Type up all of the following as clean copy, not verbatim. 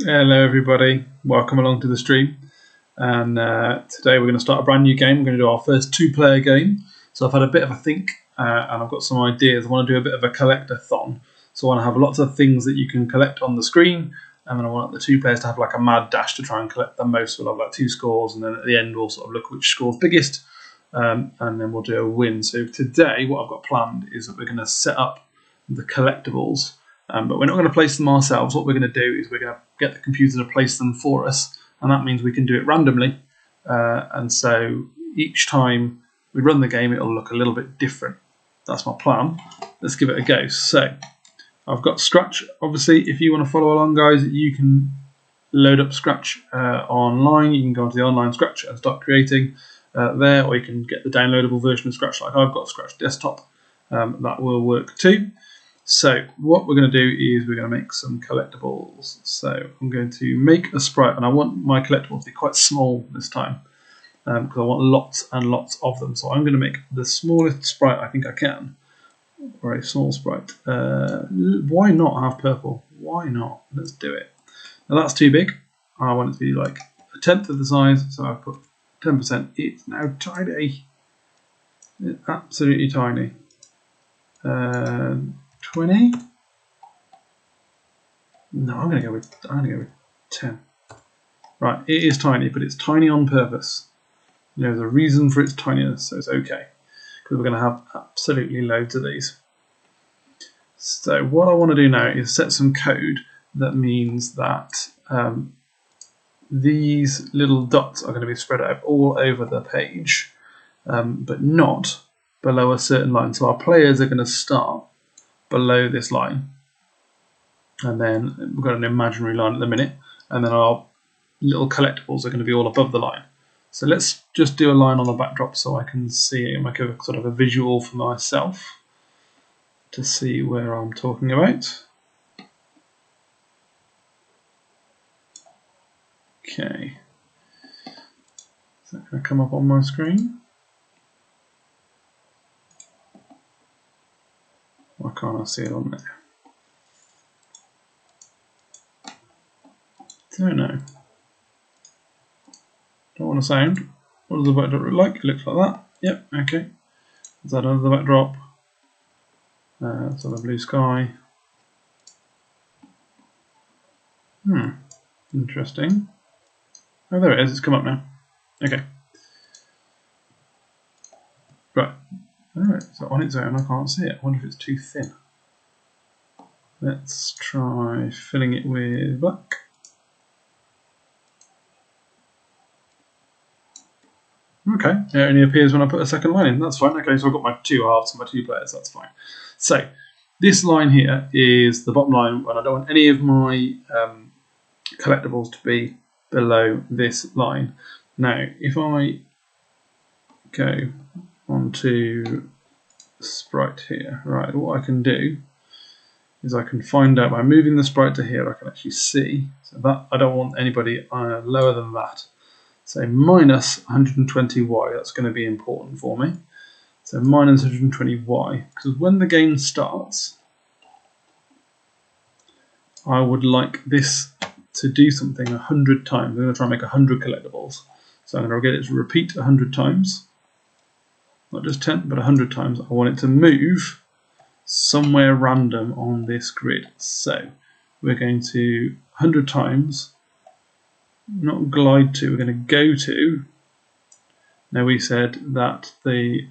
Hello everybody, welcome along to the stream, and today we're going to start a brand new game. We're going to do our first two-player game. So I've had a bit of a think and I've got some ideas. I want to do a bit of a collectathon. So I want to have lots of things that you can collect on the screen, and then I want the two players to have like a mad dash to try and collect the most. We'll have like 2 scores, and then at the end we'll sort of look which score's biggest, and then we'll do a win. So today what I've got planned is that we're going to set up the collectibles. But we're not going to place them ourselves. What we're going to do is we're going to get the computer to place them for us, and that means we can do it randomly. And so each time we run the game, it'll look a little bit different. That's my plan. Let's give it a go. So I've got Scratch. Obviously, if you want to follow along, guys, you can load up Scratch online. You can go onto the online Scratch and start creating there, or you can get the downloadable version of Scratch like I've got, Scratch Desktop. That will work too. So what we're going to do is we're going to make some collectibles. So I'm going to make a sprite, and I want my collectibles to be quite small this time because I want lots and lots of them. So I'm going to make the smallest sprite I think I can, or a small sprite. Why not have purple? Why not? Let's do it. Now that's too big. I want it to be like 1/10 of the size, so I put 10%. It's now tiny. It's absolutely tiny. 20? No, I'm gonna go with 10. Right, it is tiny, but it's tiny on purpose. There's a reason for its tininess, so it's okay, because we're gonna have absolutely loads of these. So what I want to do now is set some code that means that these little dots are going to be spread out all over the page, but not below a certain line. So our players are going to start below this line, and then we've got an imaginary line at the minute, and then our little collectibles are going to be all above the line. So let's just do a line on the backdrop so I can see it and make a sort of a visual for myself to see where I'm talking about. Okay, is that going to come up on my screen? Why can't I see it on there? Don't know. Don't want to sound. What does the backdrop look like? It looks like that. Yep, okay. Is that under the backdrop? So the blue sky. Interesting. Oh, there it is. It's come up now. Okay. Right. Alright, so on its own I can't see it. I wonder if it's too thin. Let's try filling it with black. Okay, it only appears when I put a second line in. That's fine. Okay, so I've got my 2 halves and my 2 players. That's fine. So this line here is the bottom line, and I don't want any of my collectibles to be below this line. Now, if I go onto sprite here, right, what I can do is I can find out by moving the sprite to here, I can actually see. So that I don't want anybody lower than that. So minus 120y, that's going to be important for me. So minus 120y, because when the game starts, I would like this to do something 100 times. I'm going to try and make 100 collectibles. So I'm going to get it to repeat 100 times. Not just 10, but 100 times. I want it to move somewhere random on this grid. So we're going to 100 times, not glide to, we're going to go to. Now we said that the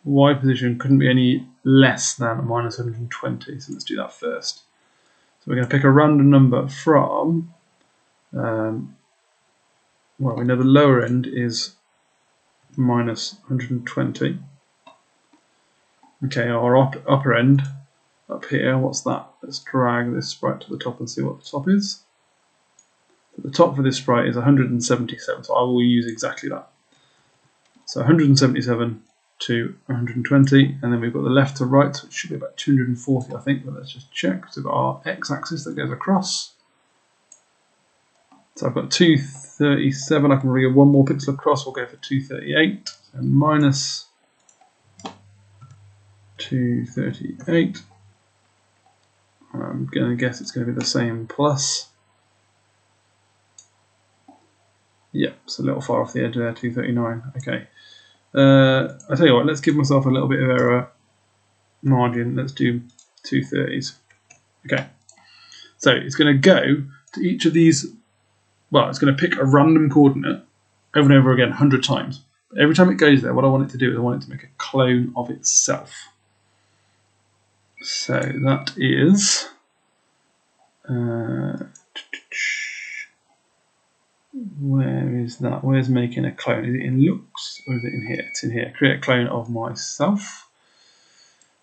Y position couldn't be any less than minus 120, so let's do that first. So we're going to pick a random number from, well, we know the lower end is minus 120. Okay, our upper end up here, what's that? Let's drag this sprite to the top and see what the top is. So the top for this sprite is 177, so I will use exactly that. So 177 to 120, and then we've got the left to right, so it should be about 240, I think, but let's just check. So we've got our x-axis that goes across. So I've got 237, I can bring it 1 more pixel across, we'll go for 238, so minus 238. I'm going to guess it's going to be the same plus Yep, it's a little far off the edge there, 239. Okay. I tell you what, let's give myself a little bit of error margin. Let's do 230s. Okay. So it's going to go to each of these. Well, it's going to pick a random coordinate over and over again 100 times. But every time it goes there, what I want it to do is I want it to make a clone of itself. So that is where is that? Where's making a clone? Is it in looks or is it in here? It's in here. Create a clone of myself,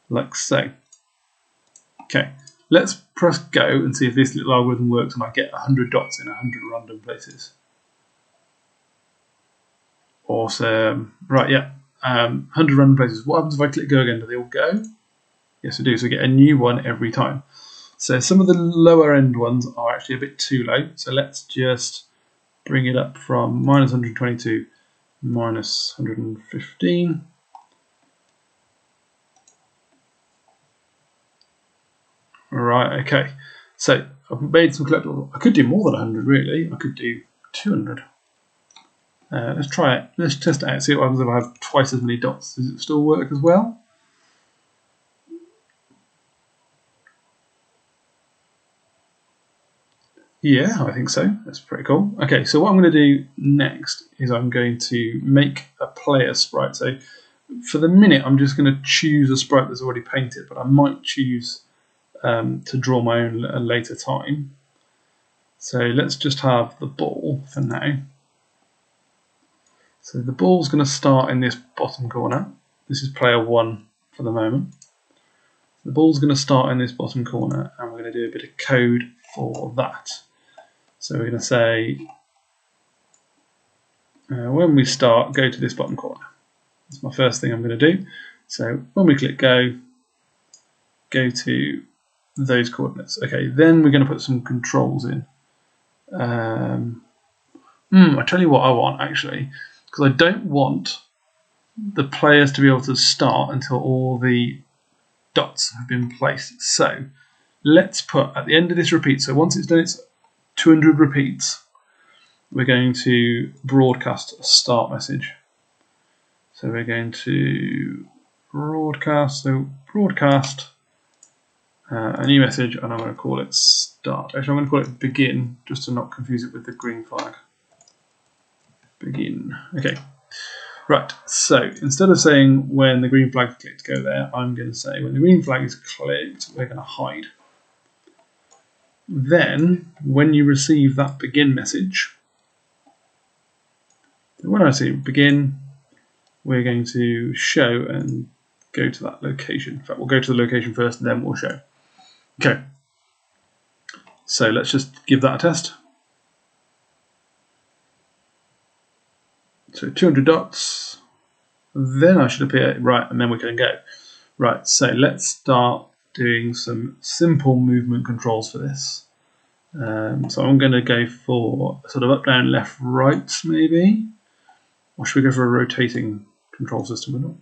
like so. Okay, let's press go and see if this little algorithm works and I get 100 dots in 100 random places. Awesome. Right, yeah. 100 random places. What happens if I click go again? Do they all go? Yes, I do. So I get a new one every time. So some of the lower end ones are actually a bit too low. So let's just bring it up from minus 122 minus 115. Right, okay. So I've made some collectibles. I could do more than 100 really. I could do 200. Let's try it. Let's test it out. See what happens if I have twice as many dots. Does it still work as well? Yeah, I think so. That's pretty cool. Okay, so what I'm going to do next is I'm going to make a player sprite. So for the minute, I'm just going to choose a sprite that's already painted, but I might choose to draw my own at a later time. So let's just have the ball for now. So the ball's going to start in this bottom corner. This is player 1 for the moment. The ball's going to start in this bottom corner, and we're going to do a bit of code for that. So we're going to say, when we start, go to this bottom corner. That's my first thing I'm going to do. So when we click go to those coordinates. Okay, then we're going to put some controls in. I tell you what I want actually, because I don't want the players to be able to start until all the dots have been placed. So let's put at the end of this repeat, so once it's done its 200 repeats, we're going to broadcast a start message. So we're going to broadcast a new message, and I'm going to call it start. Actually, I'm going to call it begin, just to not confuse it with the green flag. Begin. Okay. Right, so instead of saying when the green flag is clicked, go there, I'm going to say when the green flag is clicked, we're going to hide. Then, when you receive that begin message, when I see begin, we're going to show and go to that location. In fact, we'll go to the location first and then we'll show. Okay, so let's just give that a test. So 200 dots, then I should appear, right, and then we can go. Right, so let's start doing some simple movement controls for this. So I'm going to go for sort of up, down, left, right, maybe. Or should we go for a rotating control system?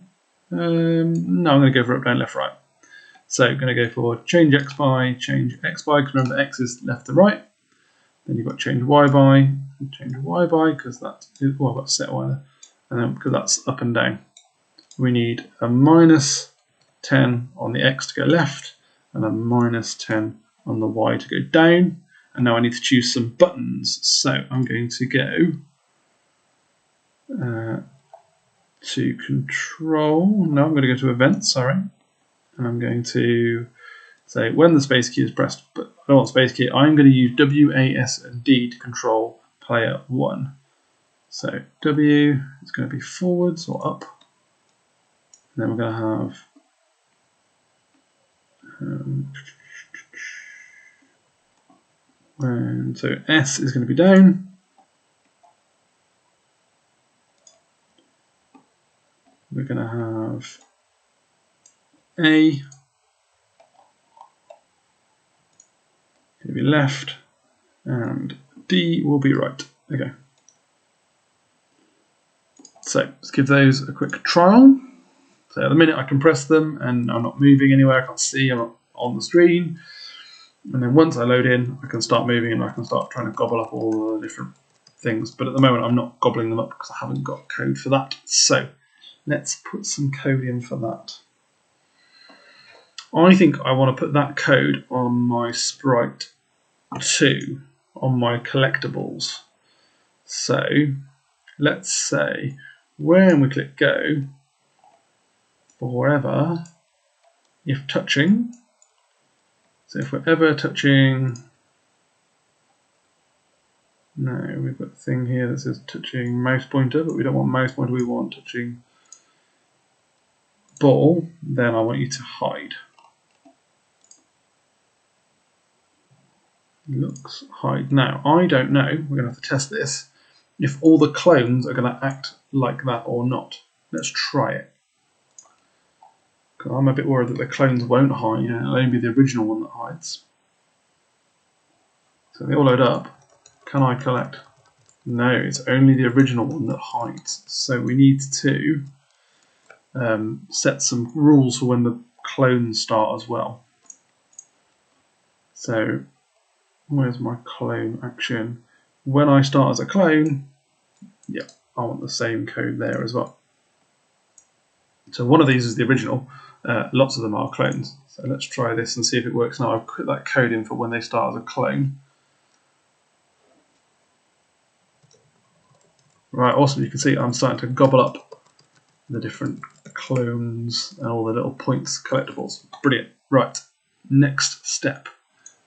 No, I'm going to go for up, down, left, right. So I'm going to go for change X by, because remember X is left to right. Then you've got change Y by, because that's, well, I've got set Y there. And then because that's up and down. We need a minus 10 on the X to go left, and a minus 10 on the Y to go down. And now I need to choose some buttons. So I'm going to go to control. No, I'm going to go to events, sorry. And I'm going to say when the space key is pressed, but I don't want space key. I'm going to use W, A, S, and D to control player 1. So W is going to be forwards or up. And then we're going to have so S is going to be down. We're going to have A going to be left, and D will be right. Okay. So let's give those a quick trial. So at the minute I can press them and I'm not moving anywhere, I can't see, I'm not on the screen. And then once I load in, I can start moving and I can start trying to gobble up all the different things, but at the moment I'm not gobbling them up because I haven't got code for that. So let's put some code in for that. I think I want to put that code on my sprite 2 on my collectibles. So let's say when we click go, forever, if touching, so if we're ever touching, no, we've got a thing here that says touching mouse pointer, but we don't want mouse pointer, we want touching ball, then I want you to hide. Looks hide. Now, I don't know, we're going to have to test this, if all the clones are going to act like that or not. Let's try it. I'm a bit worried that the clones won't hide, it'll only be the original one that hides. So they all load up. Can I collect? No, it's only the original one that hides. So we need to set some rules for when the clones start as well. So where's my clone action? When I start as a clone, yeah, I want the same code there as well. So one of these is the original. Lots of them are clones. So let's try this and see if it works now. I've put that code in for when they start as a clone. Right, awesome. You can see I'm starting to gobble up the different clones and all the little points collectibles. Brilliant. Right, next step.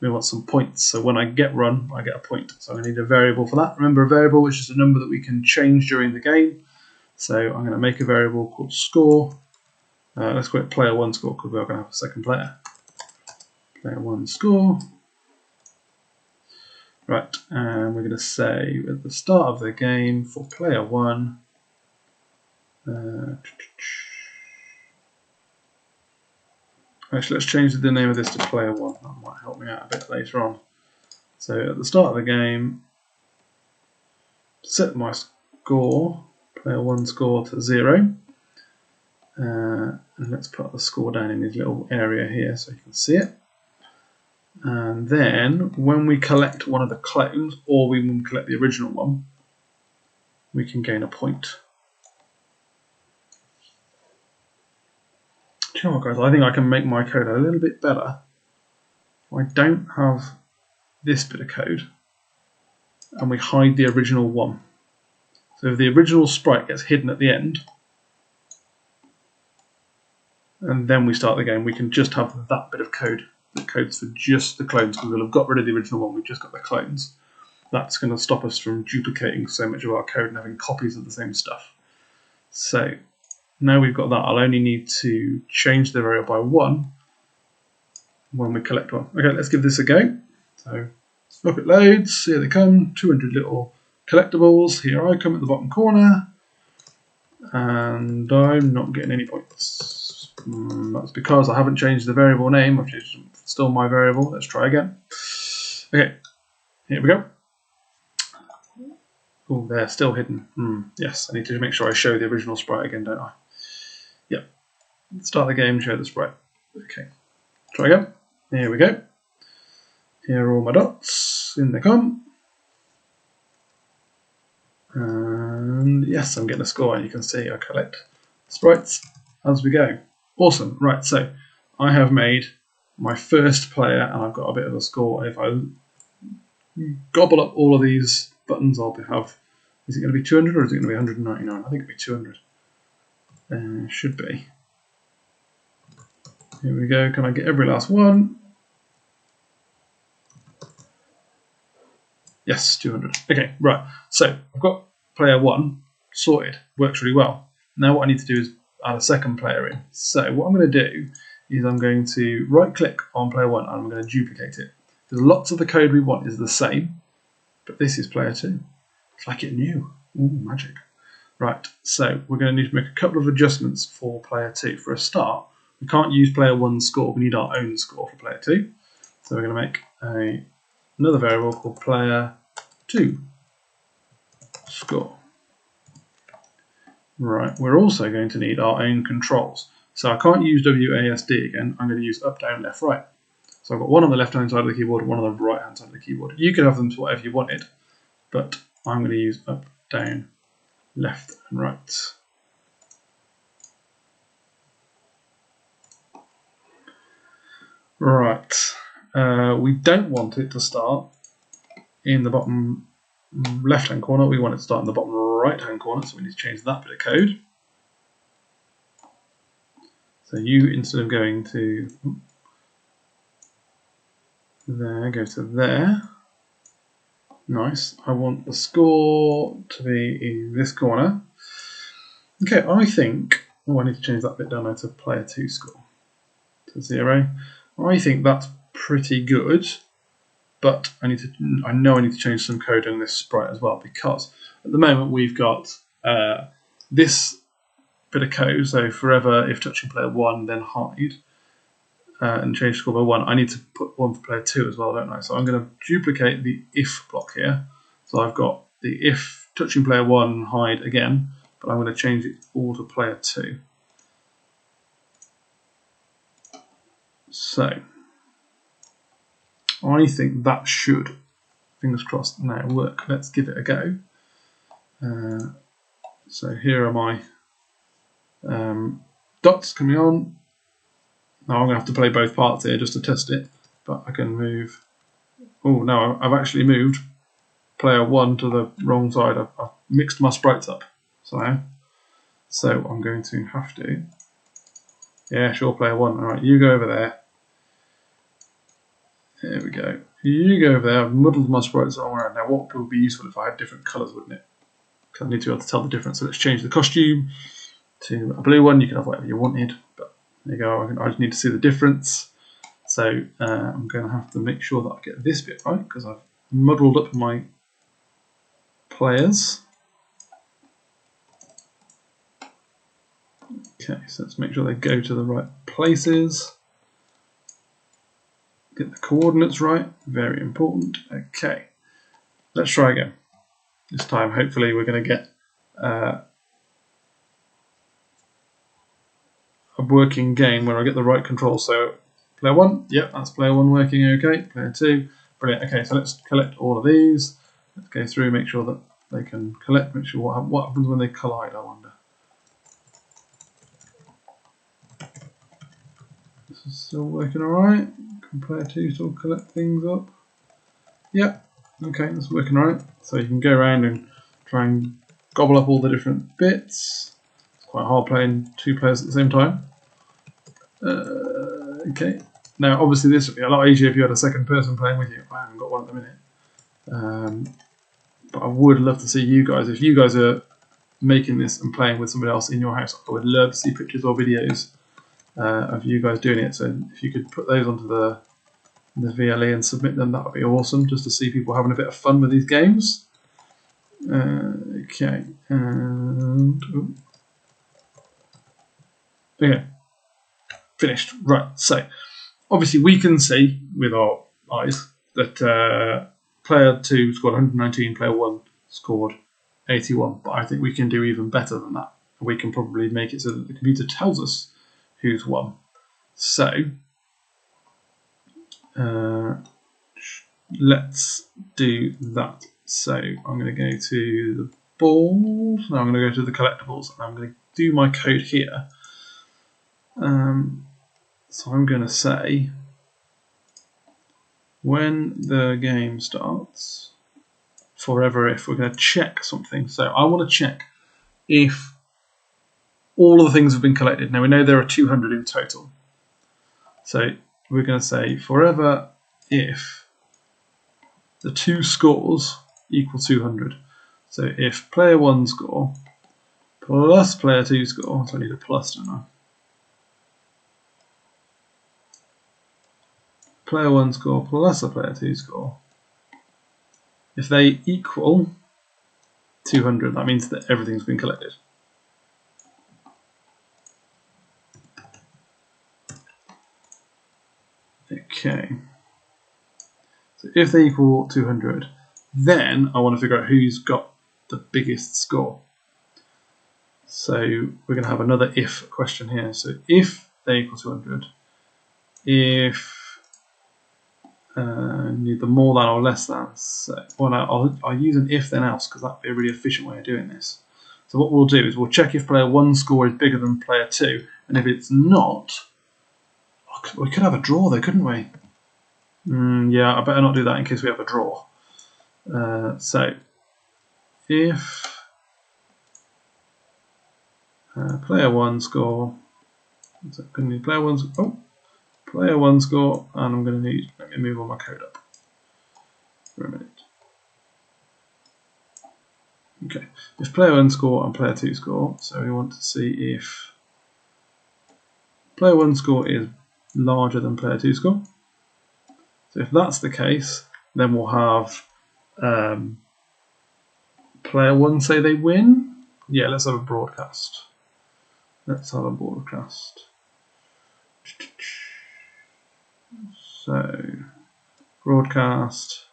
We want some points. So when I get run, I get a point. So I need a variable for that. Remember, a variable is just a number that we can change during the game. So I'm going to make a variable called score. Let's call it player 1 score because we're going to have a second player. Player 1 score. Right, and we're going to say at the start of the game for player 1, actually let's change the name of this to player 1, that might help me out a bit later on. So at the start of the game, set my score, player 1 score to 0, and let's put the score down in this little area here so you can see it. And then when we collect one of the clones, or when we collect the original one, we can gain a point. Do you know what, guys? I think I can make my code a little bit better. I don't have this bit of code, and we hide the original one. So if the original sprite gets hidden at the end, and then we start the game, we can just have that bit of code that codes for just the clones, because we'll have got rid of the original one, we've just got the clones. That's going to stop us from duplicating so much of our code and having copies of the same stuff. So now we've got that, I'll only need to change the variable by 1 when we collect one. Okay, let's give this a go. So look, it loads, here they come, 200 little collectibles. Here I come at the bottom corner, and I'm not getting any points. That's because I haven't changed the variable name, which is still my variable. Let's try again. Okay, here we go. Oh, they're still hidden. Yes, I need to make sure I show the original sprite again, don't I? Yep. Start the game, show the sprite. Okay, try again. Here we go. Here are all my dots. In they come. And yes, I'm getting a score, and you can see I collect sprites as we go. Awesome. Right, so I have made my first player, and I've got a bit of a score. If I gobble up all of these buttons, I'll have, is it going to be 200 or is it going to be 199? I think it'll be 200. Should be. Here we go. Can I get every last one? Yes, 200. Okay, right. So I've got player 1 sorted. Works really well. Now what I need to do is add a second player in. So what I'm going to do is I'm going to right click on player 1 and I'm going to duplicate it. Because lots of the code we want is the same, but this is player 2. It's like it new. Ooh, magic. Right, so we're going to need to make a couple of adjustments for player 2. For a start, we can't use player 1's score. We need our own score for player 2. So we're going to make another variable called player 2 score. Right, we're also going to need our own controls. So I can't use WASD again, I'm going to use up, down, left, right. So I've got one on the left hand side of the keyboard, one on the right hand side of the keyboard. You could have them to whatever you wanted, but I'm going to use up, down, left and right. Right, we don't want it to start in the bottom left hand corner, we want it to start in the bottom right hand corner, so we need to change that bit of code. So you, instead of going to there, go to there. Nice. I want the score to be in this corner. Okay, I think, I need to change that bit down now to player 2 score to 0. I think that's pretty good, but I know I need to change some code in this sprite as well, because at the moment we've got this bit of code, so forever if touching player 1 then hide, and change score by 1. I need to put 1 for player 2 as well, don't I? So I'm going to duplicate the if block here. So I've got the if touching player 1 hide again, but I'm going to change it all to player 2. So I think that should, fingers crossed, now work. Let's give it a go. So here are my dots coming on. Now I'm going to have to play both parts here just to test it, but I can move. Oh no, I've actually moved player 1 to the wrong side. I've mixed my sprites up somehow. So I'm going to have to, yeah, sure, player 1. Alright, you go over there. There we go. You go over there. I've muddled my sprites all around. Now what would be useful if I had different colours, wouldn't it? Because I need to be able to tell the difference. So let's change the costume to a blue one. You can have whatever you wanted, but there you go. I just need to see the difference. So I'm going to have to make sure that I get this bit right, because I've muddled up my players. Okay, so let's make sure they go to the right places. Get the coordinates right, very important. Okay, let's try again. This time, hopefully, we're going to get a working game where I get the right control. So, player 1, yep, that's player 1 working okay. Player 2, brilliant. Okay, so let's collect all of these. Let's go through, make sure that they can collect, make sure what happens when they collide, I wonder. This is still working alright. Can player 2 still collect things up? Yep, okay, that's working alright. So you can go around and try and gobble up all the different bits. It's quite hard playing 2 players at the same time. Okay, now obviously this would be a lot easier if you had a second person playing with you. I haven't got one at the minute. But I would love to see you guys, if you guys are making this and playing with somebody else in your house, I would love to see pictures or videos of you guys doing it. So if you could put those onto the VLE and submit them, that would be awesome, just to see people having a bit of fun with these games. Okay, and okay, finished. Right, so obviously we can see with our eyes that player 2 scored 119, player 1 scored 81, but I think we can do even better than that. We can probably make it so that the computer tells us who's won. So let's do that. So I'm going to go to the balls. Now I'm going to go to the collectibles, and I'm going to do my code here. So I'm going to say, when the game starts, forever if, we're going to check something. So I want to check if all of the things have been collected. Now we know there are 200 in total. So we're going to say forever if the 2 scores equal 200. So if player 1 score plus player 2 score, so I need a plus, don't I? Player 1 score plus a player 2 score. If they equal 200, that means that everything's been collected. Okay. So if they equal 200, then I want to figure out who's got the biggest score. So we're going to have another if question here. So if they equal 200, if need the more than or less than. So I'll use an if then else because that'd be a really efficient way of doing this. So what we'll do is we'll check if player 1's score is bigger than player 2, and if it's not, we could have a draw though, couldn't we? Yeah, I better not do that in case we have a draw. So if player 1 score, so I'm going to need player 1 score, and I'm going to need, let me move all my code up for a minute. Okay, if player 1 score and player 2 score, so we want to see if player 1 score is larger than player 2 score. So if that's the case, then we'll have player 1 say they win. Yeah, let's have a broadcast. Let's have a broadcast. So, broadcast,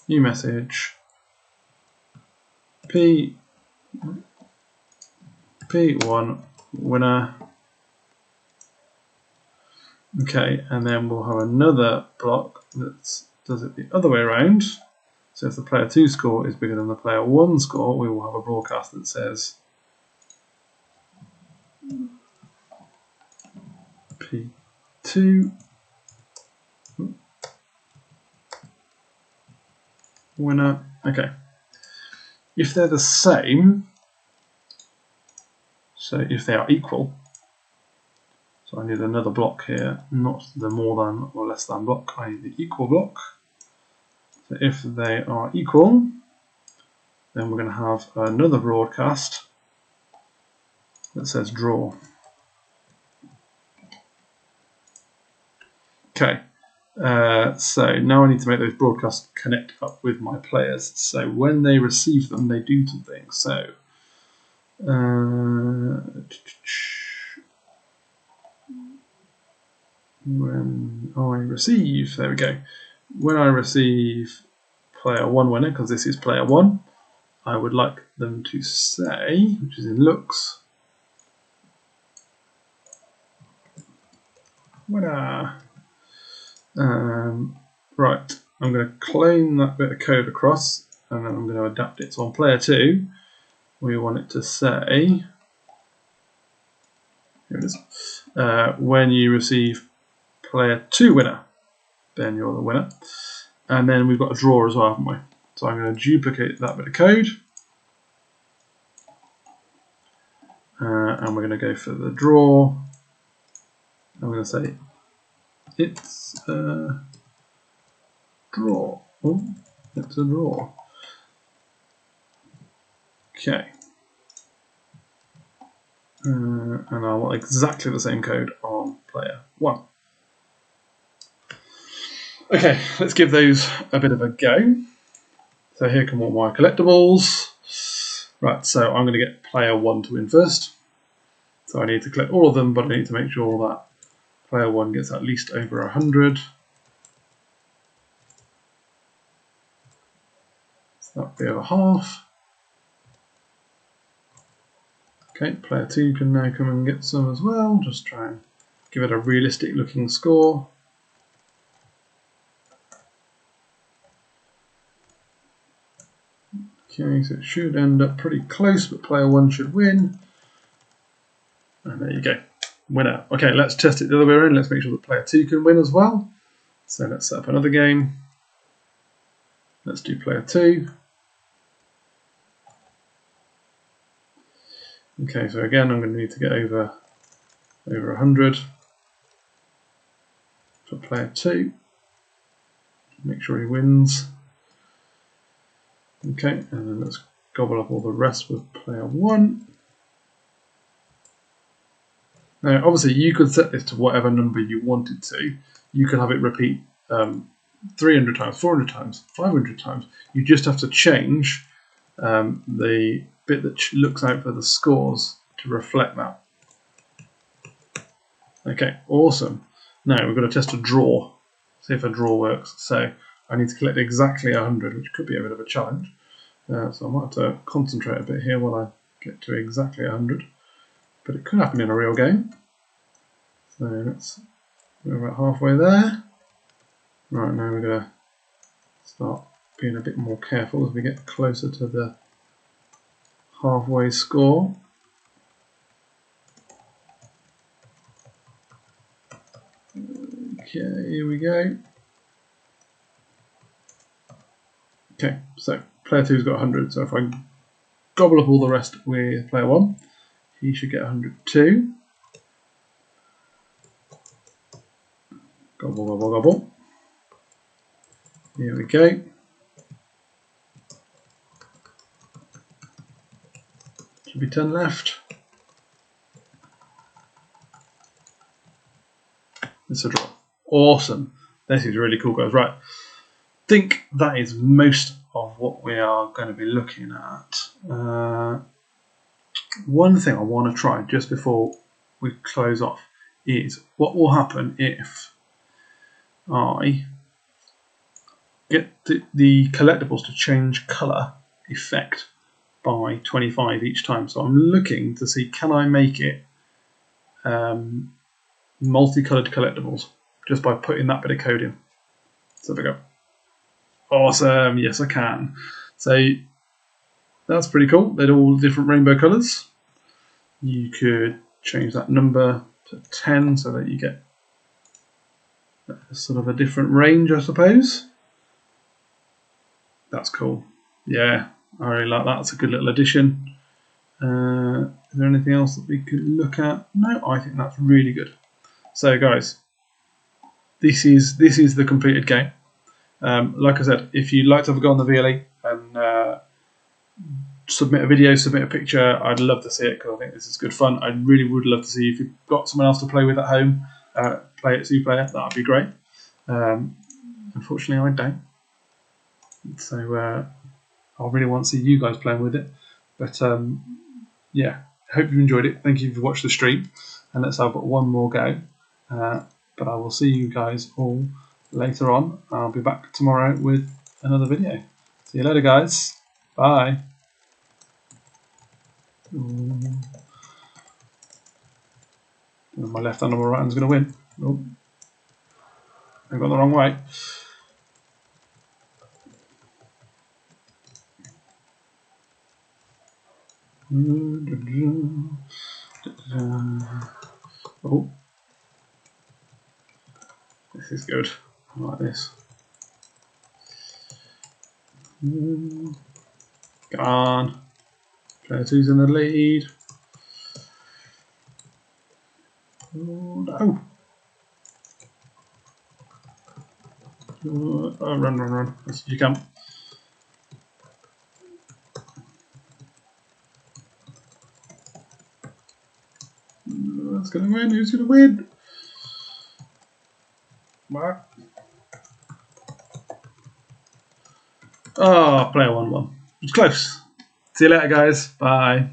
new message, P1 winner. Okay, and then we'll have another block that does it the other way around. So if the player 2 score is bigger than the player 1 score, we will have a broadcast that says P2 winner. Okay. If they're the same, so if they are equal, so I need another block here, not the more than or less than block, I need the equal block. So if they are equal, then we're going to have another broadcast that says draw. Okay, so now I need to make those broadcasts connect up with my players. So when they receive them, they do something. So when I receive, there we go. When I receive player 1 winner, because this is player 1, I would like them to say, which is in looks, winner. Right, I'm going to clone that bit of code across, and then I'm going to adapt it. So on player 2, we want it to say, here it is, when you receive player 2 winner, then you're the winner. And then we've got a draw as well, haven't we? So I'm going to duplicate that bit of code. And we're going to go for the draw. I'm going to say it's a draw. Oh, it's a draw. Okay. And I want exactly the same code on player 1. Okay, let's give those a bit of a go. So here come all my collectibles. Right, so I'm going to get player 1 to win first. So I need to collect all of them, but I need to make sure that player 1 gets at least over 100. So that'll be over half. Okay, player 2 can now come and get some as well. Just try and give it a realistic looking score. Okay, so it should end up pretty close, but player 1 should win. And there you go, winner. Okay, let's test it the other way around. Let's make sure that player 2 can win as well. So let's set up another game. Let's do player 2. Okay, so again, I'm going to need to get over 100 for player 2. Make sure he wins. Okay, and then let's gobble up all the rest with player 1. Now, obviously, you could set this to whatever number you wanted to. You could have it repeat 300 times, 400 times, 500 times. You just have to change the bit that looks out for the scores to reflect that. Okay, awesome. Now, we've got to test a draw. See if a draw works. So I need to collect exactly 100, which could be a bit of a challenge. So I might have to concentrate a bit here while I get to exactly 100. But it could happen in a real game. So let's We're about halfway there. Right, now we're going to start being a bit more careful as we get closer to the halfway score. Okay, here we go. Okay, so player 2's got 100, so if I gobble up all the rest with player 1, he should get 100 too. Gobble, gobble, gobble. Here we go. Should be 10 left. It's a draw. Awesome. This is really cool, guys. Right. I think that is most of what we are going to be looking at. One thing I want to try just before we close off is what will happen if I get the collectibles to change colour effect by 25 each time. So I'm looking to see, can I make it multicoloured collectibles just by putting that bit of code in. So there we go. Awesome, yes I can. So that's pretty cool. They're all different rainbow colours. You could change that number to 10 so that you get sort of a different range, I suppose. That's cool. Yeah, I really like that. It's a good little addition. Is there anything else that we could look at? No, I think that's really good. So guys, this is the completed game. Like I said, if you'd like to have a go on the VLE and submit a video, submit a picture, I'd love to see it because I think this is good fun. I really would love to see if you've got someone else to play with at home, play it 2-player, that would be great. Unfortunately I don't. So I really want to see you guys playing with it. But yeah, hope you enjoyed it. Thank you for watching the stream. And let's have one more go. But I will see you guys all later on. I'll be back tomorrow with another video. See you later, guys. Bye. My left hand or my right hand's going to win. Oh, I've gone the wrong way. Oh, this is good. I like this. Come on. Player 2's in the lead. Oh, no. Oh, run. Yes, you can. That's going to win. Who's going to win? What? Oh, player 1 won. It's close. See you later, guys. Bye.